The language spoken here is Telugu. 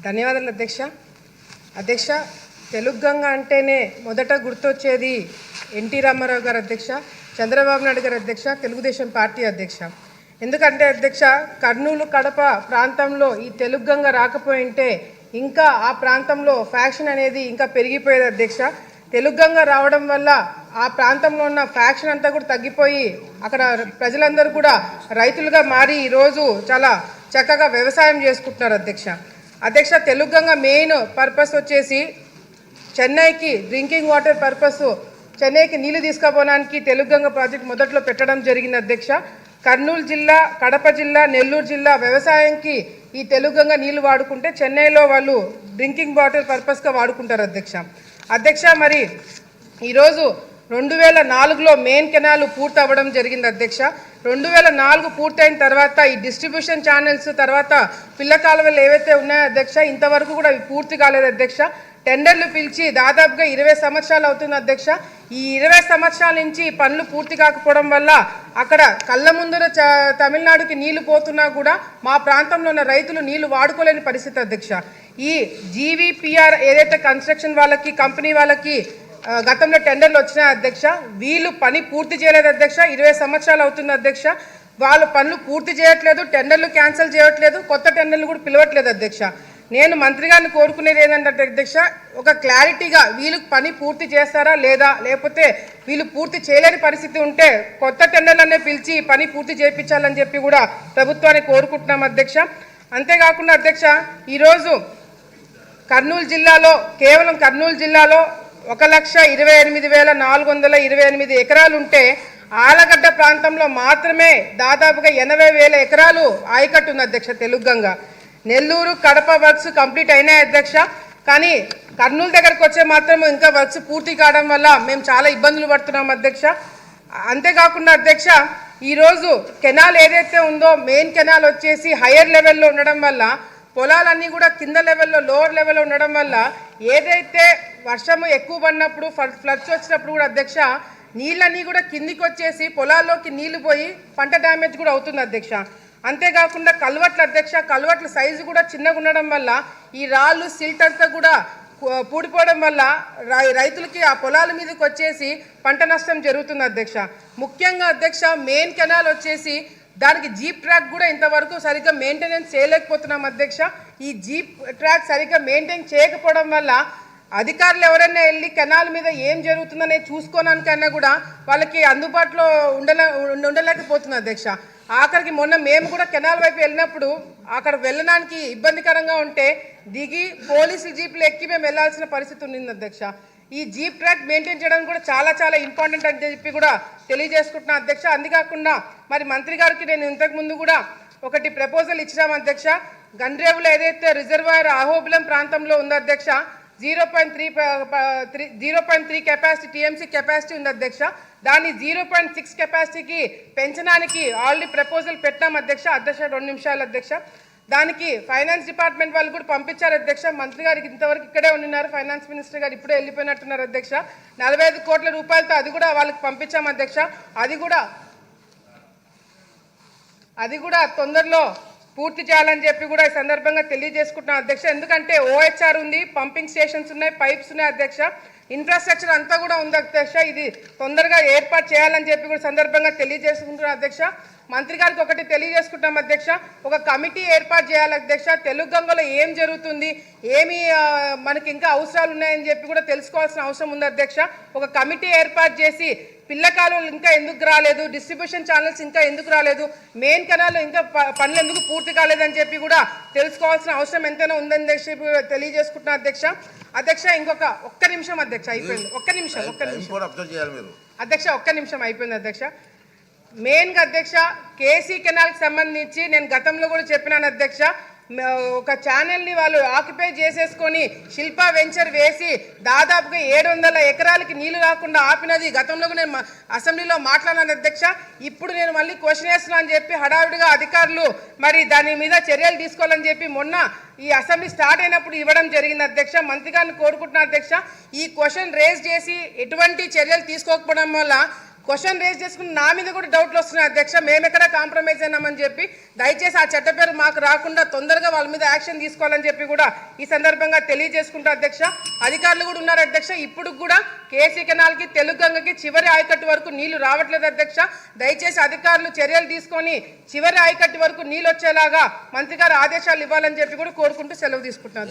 ధన్యవాదాలు అధ్యక్ష. అధ్యక్ష, తెలుగు గంగ అంటేనే మొదట గుర్తొచ్చేది ఎన్టీ రామారావు గారు అధ్యక్ష, చంద్రబాబు నాయుడు గారు అధ్యక్ష, తెలుగుదేశం పార్టీ అధ్యక్ష. ఎందుకంటే అధ్యక్ష, కర్నూలు కడప ప్రాంతంలో ఈ తెలుగు గంగ రాకపోయింటే ఇంకా ఆ ప్రాంతంలో ఫ్యాక్షన్ అనేది ఇంకా పెరిగిపోయేది అధ్యక్ష. తెలుగు గంగ రావడం వల్ల ఆ ప్రాంతంలో ఉన్న ఫ్యాక్షన్ అంతా కూడా తగ్గిపోయి అక్కడ ప్రజలందరూ కూడా రైతులుగా మారి ఈరోజు చాలా చక్కగా వ్యవసాయం చేసుకుంటున్నారు అధ్యక్ష. అధ్యక్ష, తెలుగు గంగ మెయిన్ పర్పస్ వచ్చేసి చెన్నైకి డ్రింకింగ్ వాటర్ పర్పస్, చెన్నైకి నీళ్లు తీసుకుపోవడానికి తెలుగు గంగ ప్రాజెక్ట్ మొదట్లో పెట్టడం జరిగింది అధ్యక్ష. కర్నూలు జిల్లా, కడప జిల్లా, నెల్లూరు జిల్లా వ్యవసాయంకి ఈ తెలుగు గంగ నీళ్లు వాడుకుంటే చెన్నైలో వాళ్ళు డ్రింకింగ్ వాటర్ పర్పస్గా వాడుకుంటారు అధ్యక్ష. అధ్యక్ష, మరి ఈరోజు 2004లో మెయిన్ కెనాల్ పూర్తి అవ్వడం జరిగింది అధ్యక్ష. 2004 పూర్తయిన తర్వాత ఈ డిస్ట్రిబ్యూషన్ ఛానల్స్ తర్వాత పిల్ల కాలువలు ఏవైతే ఉన్నాయో అధ్యక్ష, ఇంతవరకు కూడా పూర్తి కాలేదు అధ్యక్ష. టెండర్లు పిలిచి దాదాపుగా 20 సంవత్సరాలు అవుతుంది అధ్యక్ష. ఈ 20 సంవత్సరాల నుంచి పనులు పూర్తి కాకపోవడం వల్ల అక్కడ కళ్ళ ముందర తమిళనాడుకి నీళ్లు పోతున్నా కూడా మా ప్రాంతంలో ఉన్న రైతులు నీళ్లు వాడుకోలేని పరిస్థితి అధ్యక్ష. ఈ జీవీపీఆర్ ఏదైతే కన్స్ట్రక్షన్ వాళ్ళకి, కంపెనీ వాళ్ళకి గతంలో టెండర్లు వచ్చినాయి అధ్యక్ష, వీళ్ళు పని పూర్తి చేయలేదు అధ్యక్ష. 20 సంవత్సరాలు అవుతుంది అధ్యక్ష. వాళ్ళు పనులు పూర్తి చేయట్లేదు, టెండర్లు క్యాన్సిల్ చేయట్లేదు, కొత్త టెండర్లు కూడా పిలవట్లేదు అధ్యక్ష. నేను మంత్రి గారిని కోరుకునేది ఏంటంటే అధ్యక్ష, ఒక క్లారిటీగా వీళ్ళు పని పూర్తి చేస్తారా లేదా, లేకపోతే వీళ్ళు పూర్తి చేయలేని పరిస్థితి ఉంటే కొత్త టెండర్లనే పిలిచి పని పూర్తి చేయించాలని చెప్పి కూడా ప్రభుత్వాన్ని కోరుకుంటున్నాం అధ్యక్ష. అంతేకాకుండా అధ్యక్ష, ఈరోజు కర్నూలు జిల్లాలో, కేవలం కర్నూలు జిల్లాలో 1,28,428 ఎకరాలు ఉంటే ఆలగడ్డ ప్రాంతంలో మాత్రమే దాదాపుగా 80,000 ఎకరాలు ఆయకట్టు ఉంది అధ్యక్ష తెలుగు గంగ. నెల్లూరు, కడప వర్క్స్ కంప్లీట్ అయినాయి అధ్యక్ష. కానీ కర్నూలు దగ్గరకు వచ్చే మాత్రం ఇంకా వర్క్స్ పూర్తి కావడం వల్ల మేము చాలా ఇబ్బందులు పడుతున్నాం అధ్యక్ష. అంతేకాకుండా అధ్యక్ష, ఈరోజు కెనాల్ ఏదైతే ఉందో మెయిన్ కెనాల్ వచ్చేసి హయ్యర్ లెవెల్లో ఉండడం వల్ల పొలాలన్నీ కూడా కింద లెవెల్లో, లోవర్ లెవెల్లో ఉండడం వల్ల ఏదైతే వర్షము ఎక్కువ పడినప్పుడు, ఫ్లడ్స్ వచ్చినప్పుడు కూడా అధ్యక్ష నీళ్ళన్నీ కూడా కిందికి వచ్చేసి పొలాల్లోకి నీళ్లు పోయి పంట డ్యామేజ్ కూడా అవుతుంది అధ్యక్ష. అంతేకాకుండా కల్వట్లు అధ్యక్ష, కల్వట్ల సైజు కూడా చిన్నగా ఉండడం వల్ల ఈ రాళ్ళు, సిల్ట్ అంతా కూడా పూడిపోవడం వల్ల రైతులకి ఆ పొలాల మీదకి వచ్చేసి పంట నష్టం జరుగుతుంది అధ్యక్ష. ముఖ్యంగా అధ్యక్ష, మెయిన్ కెనాల్ వచ్చేసి దానికి జీప్ ట్రాక్ కూడా ఇంతవరకు సరిగ్గా మెయింటెనెన్స్ చేయలేకపోతున్నాం అధ్యక్ష. ఈ జీప్ ట్రాక్ సరిగ్గా మెయింటైన్ చేయకపోవడం వల్ల అధికారులు ఎవరైనా వెళ్ళి కెనాల్ మీద ఏం జరుగుతుందనే చూసుకోవడానికన్నా కూడా వాళ్ళకి అందుబాటులో ఉండలేకపోతుంది అధ్యక్ష. ఆఖరికి మొన్న మేము కూడా కెనాల్ వైపు వెళ్ళినప్పుడు అక్కడ వెళ్ళడానికి ఇబ్బందికరంగా ఉంటే దిగి పోలీసులు జీపులు ఎక్కి మేము వెళ్లాల్సిన పరిస్థితి ఉంది అధ్యక్ష. ఈ జీప్ ట్రాక్ మెయింటైన్ చేయడం కూడా చాలా చాలా ఇంపార్టెంట్ అని చెప్పి కూడా తెలియజేసుకుంటున్నా అధ్యక్ష. అంతేకాకుండా మరి మంత్రి గారికి నేను ఇంతకుముందు కూడా ఒకటి ప్రపోజల్ ఇచ్చినాం అధ్యక్ష. గండ్రేవులో ఏదైతే రిజర్వాయర్ అహోబిలం ప్రాంతంలో ఉందో అధ్యక్ష, 0.3 కెపాసిటీ టీఎంసీ కెపాసిటీ ఉంది అధ్యక్ష. దాన్ని 0.6 కెపాసిటీకి పెంచడానికి ఆల్రెడీ ప్రపోజల్ పెట్టాం అధ్యక్ష. 2 నిమిషాలు అధ్యక్ష. దానికి ఫైనాన్స్ డిపార్ట్మెంట్ వాళ్ళు కూడా పంపించారు అధ్యక్ష. మంత్రి గారికి ఇంతవరకు ఇక్కడే ఉన్నారు, ఫైనాన్స్ మినిస్టర్ గారు ఇప్పుడే వెళ్ళిపోయినట్టున్నారు అధ్యక్ష. 45 కోట్ల రూపాయలతో అది కూడా వాళ్ళకి పంపించాం అధ్యక్ష. అది కూడా తొందరలో పూర్తి చేయాలని చెప్పి కూడా ఈ సందర్భంగా తెలియజేసుకుంటున్నాం అధ్యక్ష. ఎందుకంటే ఓహెచ్ఆర్ ఉంది, పంపింగ్ స్టేషన్స్ ఉన్నాయి, పైప్స్ ఉన్నాయి అధ్యక్ష, ఇన్ఫ్రాస్ట్రక్చర్ అంతా కూడా ఉంది అధ్యక్ష. ఇది తొందరగా ఏర్పాటు చేయాలని చెప్పి కూడా సందర్భంగా తెలియజేసుకుంటున్నాం అధ్యక్ష. మంత్రి గారికి ఒకటి తెలియజేసుకుంటాం అధ్యక్ష, ఒక కమిటీ ఏర్పాటు చేయాలి అధ్యక్ష. తెలుగు గంగలో ఏం జరుగుతుంది, ఏమి మనకి ఇంకా అవసరాలు ఉన్నాయని చెప్పి కూడా తెలుసుకోవాల్సిన అవసరం ఉంది అధ్యక్ష. ఒక కమిటీ ఏర్పాటు చేసి పిల్ల కాలువలు ఇంకా ఎందుకు రాలేదు, డిస్ట్రిబ్యూషన్ ఛానల్స్ ఇంకా ఎందుకు రాలేదు, మెయిన్ కెనాల్ ఇంకా పనులు ఎందుకు పూర్తి కాలేదని చెప్పి కూడా తెలుసుకోవాల్సిన అవసరం ఎంతైనా ఉందని చెప్పి తెలియజేసుకుంటున్నా అధ్యక్ష. అధ్యక్ష, ఒక్క నిమిషం అధ్యక్ష, అయిపోయింది. ఒక్క నిమిషం అధ్యక్ష, ఒక్క నిమిషం అయిపోయింది అధ్యక్ష. మెయిన్గా అధ్యక్ష, కేసీ కెనాల్కి సంబంధించి నేను గతంలో కూడా చెప్పినాను అధ్యక్ష. ఒక ఛానల్ని వాళ్ళు ఆక్యుపై చేసేసుకొని శిల్పా వెంచర్ వేసి దాదాపుగా 700 ఎకరాలకి నీళ్లు రాకుండా ఆపినది గతంలో నేను అసెంబ్లీలో మాట్లాడినాను అధ్యక్ష. ఇప్పుడు నేను మళ్ళీ క్వశ్చన్ వేస్తున్నా అని చెప్పి హడావిడిగా అధికారులు మరి దాని మీద చర్యలు తీసుకోవాలని చెప్పి మొన్న ఈ అసెంబ్లీ స్టార్ట్ అయినప్పుడు ఇవ్వడం జరిగింది అధ్యక్ష. మంత్రి గారిని కోరుకుంటున్నా అధ్యక్ష, ఈ క్వశ్చన్ రేజ్ చేసి ఎటువంటి చర్యలు తీసుకోకపోవడం వల్ల క్వశ్చన్ రేజ్ చేసుకుని నా మీద కూడా డౌట్లు వస్తున్నాయి అధ్యక్ష. మేము ఎక్కడ కాంప్రమైజ్ అయినామని చెప్పి దయచేసి ఆ చట్ట పేరు మాకు రాకుండా తొందరగా వాళ్ళ మీద యాక్షన్ తీసుకోవాలని చెప్పి కూడా ఈ సందర్భంగా తెలియజేసుకుంటూ అధ్యక్ష, అధికారులు కూడా ఉన్నారు అధ్యక్ష. ఇప్పుడు కూడా కేసీ కెనాల్కి తెలుగు గంగకి చివరి ఆయకట్టు వరకు నీళ్లు రావట్లేదు అధ్యక్ష. దయచేసి అధికారులు చర్యలు తీసుకొని చివరి ఆయకట్టు వరకు నీళ్ళు వచ్చేలాగా మంత్రి గారు ఆదేశాలు ఇవ్వాలని చెప్పి కూడా కోరుకుంటూ సెలవు తీసుకుంటున్నారు.